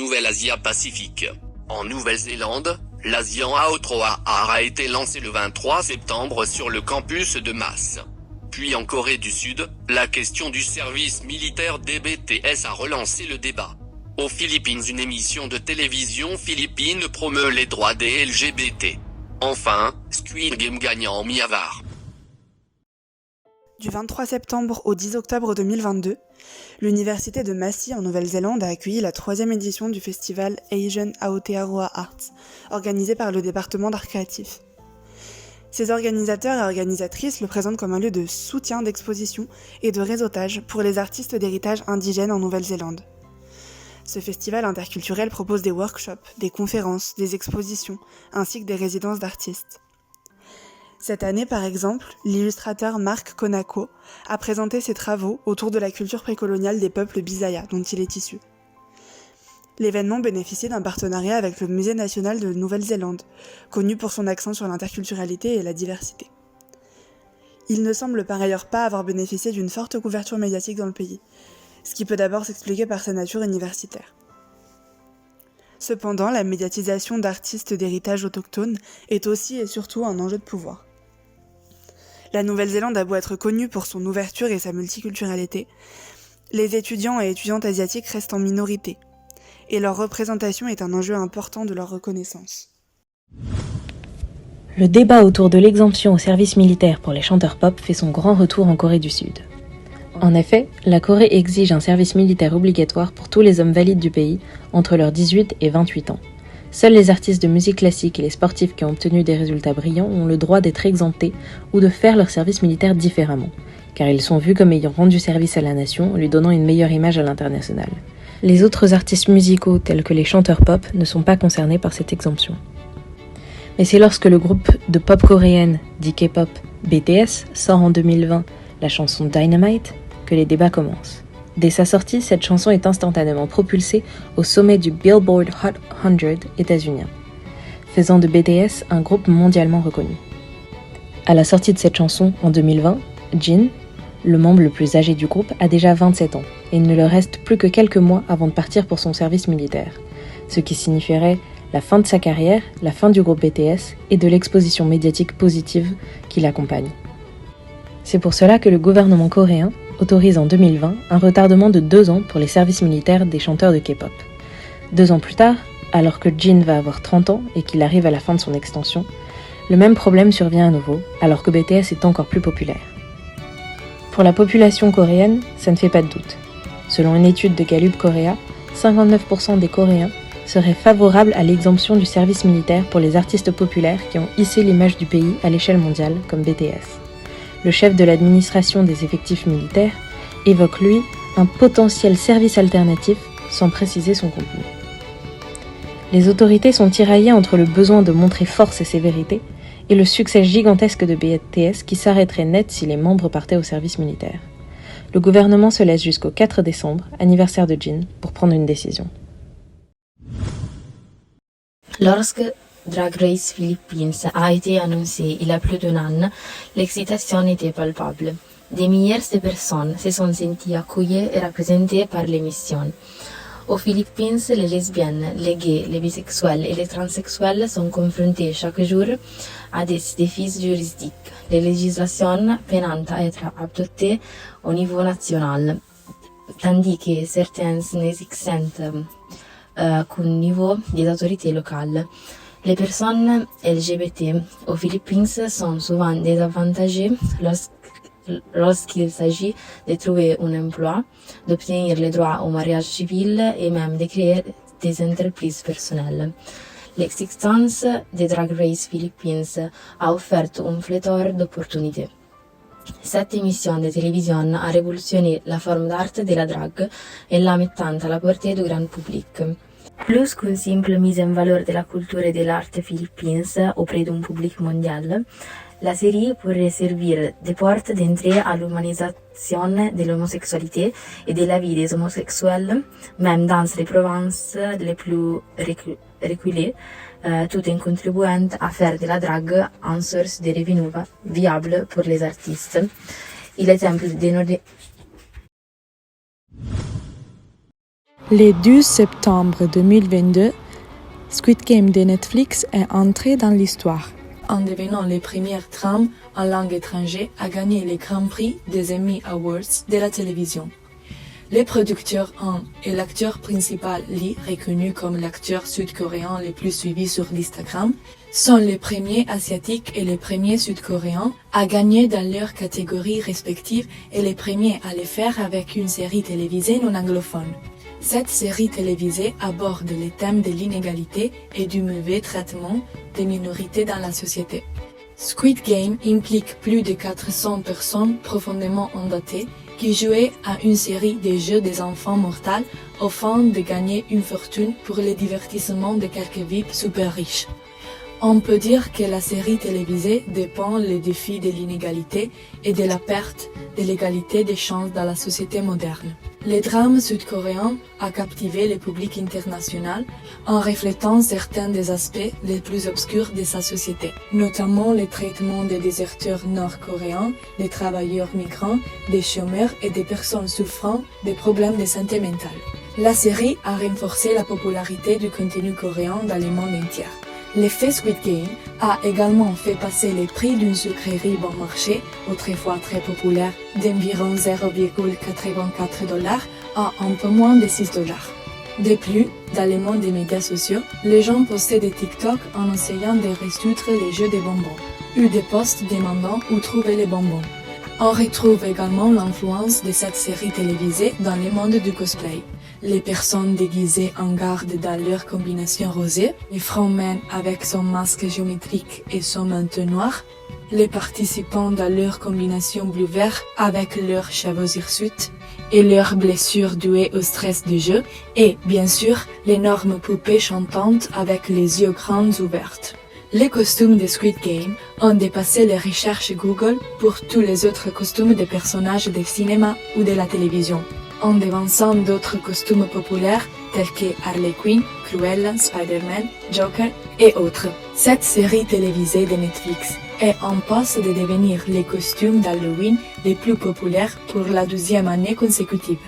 Nouvelle-Asia-Pacifique. En Nouvelle-Zélande, l'Asian Aotearoa a été lancé le 23 septembre sur le campus de Mass. Puis en Corée du Sud, la question du service militaire des BTS a relancé le débat. Aux Philippines, une émission de télévision philippine promeut les droits des LGBT. Enfin, Squid Game gagnant en mi-avar. Du 23 septembre au 10 octobre 2022, l'université de Massey en Nouvelle-Zélande a accueilli la 3e édition du festival Asian Aotearoa Arts, organisé par le département d'art créatif. Ses organisateurs et organisatrices le présentent comme un lieu de soutien, d'exposition et de réseautage pour les artistes d'héritage indigène en Nouvelle-Zélande. Ce festival interculturel propose des workshops, des conférences, des expositions, ainsi que des résidences d'artistes. Cette année, par exemple, l'illustrateur Mark Konako a présenté ses travaux autour de la culture précoloniale des peuples Bisaya, dont il est issu. L'événement bénéficie d'un partenariat avec le Musée national de Nouvelle-Zélande, connu pour son accent sur l'interculturalité et la diversité. Il ne semble par ailleurs pas avoir bénéficié d'une forte couverture médiatique dans le pays, ce qui peut d'abord s'expliquer par sa nature universitaire. Cependant, la médiatisation d'artistes d'héritage autochtone est aussi et surtout un enjeu de pouvoir. La Nouvelle-Zélande a beau être connue pour son ouverture et sa multiculturalité, les étudiants et étudiantes asiatiques restent en minorité, et leur représentation est un enjeu important de leur reconnaissance. Le débat autour de l'exemption au service militaire pour les chanteurs pop fait son grand retour en Corée du Sud. En effet, la Corée exige un service militaire obligatoire pour tous les hommes valides du pays entre leurs 18 et 28 ans. Seuls les artistes de musique classique et les sportifs qui ont obtenu des résultats brillants ont le droit d'être exemptés ou de faire leur service militaire différemment, car ils sont vus comme ayant rendu service à la nation, lui donnant une meilleure image à l'international. Les autres artistes musicaux, tels que les chanteurs pop, ne sont pas concernés par cette exemption. Mais c'est lorsque le groupe de pop coréenne, dit K-pop, BTS, sort en 2020 la chanson Dynamite, que les débats commencent. Dès sa sortie, cette chanson est instantanément propulsée au sommet du Billboard Hot 100 états-unien, faisant de BTS un groupe mondialement reconnu. À la sortie de cette chanson, en 2020, Jin, le membre le plus âgé du groupe, a déjà 27 ans, et il ne leur reste plus que quelques mois avant de partir pour son service militaire, ce qui signifierait la fin de sa carrière, la fin du groupe BTS et de l'exposition médiatique positive qui l'accompagne. C'est pour cela que le gouvernement coréen autorise en 2020 un retardement de 2 ans pour les services militaires des chanteurs de K-pop. 2 ans plus tard, alors que Jin va avoir 30 ans et qu'il arrive à la fin de son extension, le même problème survient à nouveau, alors que BTS est encore plus populaire. Pour la population coréenne, ça ne fait pas de doute. Selon une étude de Gallup Korea, 59% des Coréens seraient favorables à l'exemption du service militaire pour les artistes populaires qui ont hissé l'image du pays à l'échelle mondiale, comme BTS. Le chef de l'administration des effectifs militaires évoque, lui, un potentiel service alternatif sans préciser son contenu. Les autorités sont tiraillées entre le besoin de montrer force et sévérité et le succès gigantesque de BTS qui s'arrêterait net si les membres partaient au service militaire. Le gouvernement se laisse jusqu'au 4 décembre, anniversaire de Jin, pour prendre une décision. Lorsque Drag Race Philippines a été annoncé il y a plus d'un an, l'excitation était palpable. Des milliers de personnes se sont senties accueillies et représentées par l'émission. Aux Philippines, les lesbiennes, les gays, les bisexuels et les transsexuels sont confrontés chaque jour à des défis juridiques. Les législations peinant à être adoptées au niveau national, tandis que certaines n'existent qu'au niveau des autorités locales. Les personnes LGBT aux Philippines sont souvent désavantagées lorsqu'il s'agit de trouver un emploi, d'obtenir le droit au mariage civil et même de créer des entreprises personnelles. L'existence de Drag Race Philippines a offert un pléthore d'opportunités. Cette émission de télévision a révolutionné la forme d'art de la drague et la mettant à la portée du grand public. Plus qu'une simple mise en valeur de la culture et de l'art philippines auprès d'un public mondial, la série pourrait servir de porte d'entrée à l'humanisation de l'homosexualité et de la vie des homosexuels, même dans les provinces les plus reculées, tout en contribuant à faire de la drague une source de revenus viable pour les artistes. Il est simple de noter. Le 12 septembre 2022, Squid Game de Netflix est entré dans l'histoire, en devenant le premier drame en langue étrangère à gagner le Grand Prix des Emmy Awards de la télévision. Le producteur Han et l'acteur principal Lee, reconnu comme l'acteur sud-coréen le plus suivi sur l'Instagram, sont les premiers asiatiques et les premiers sud-coréens à gagner dans leurs catégories respectives et les premiers à le faire avec une série télévisée non anglophone. Cette série télévisée aborde les thèmes de l'inégalité et du mauvais traitement des minorités dans la société. Squid Game implique plus de 400 personnes profondément endettées qui jouaient à une série de jeux des enfants mortels au fin de gagner une fortune pour le divertissement de quelques VIP super riches. On peut dire que la série télévisée dépeint les défis de l'inégalité et de la perte de l'égalité des chances dans la société moderne. Le drame sud-coréen a captivé le public international en reflétant certains des aspects les plus obscurs de sa société, notamment le traitement des déserteurs nord-coréens, des travailleurs migrants, des chômeurs et des personnes souffrant des problèmes de santé mentale. La série a renforcé la popularité du contenu coréen dans le monde entier. L'effet Squid Game a également fait passer les prix d'une sucrerie bon marché, autrefois très populaire, d'environ 0,84 $ à un peu moins de 6 $. De plus, dans le monde des médias sociaux, les gens postaient des TikTok en essayant de résoudre les jeux des bonbons, ou des posts demandant où trouver les bonbons. On retrouve également l'influence de cette série télévisée dans le monde du cosplay. Les personnes déguisées en garde dans leur combinaison rosée, les frontmen avec son masque géométrique et son manteau noir, les participants dans leur combinaison bleu-vert avec leurs cheveux hirsutes et leurs blessures dues au stress du jeu, et bien sûr l'énorme poupée chantante avec les yeux grands ouverts. Les costumes de Squid Game ont dépassé les recherches Google pour tous les autres costumes des personnages de cinéma ou de la télévision, en devançant d'autres costumes populaires tels que Harley Quinn, Cruella, Spider-Man, Joker et autres. Cette série télévisée de Netflix est en passe de devenir les costumes d'Halloween les plus populaires pour la 12e année consécutive.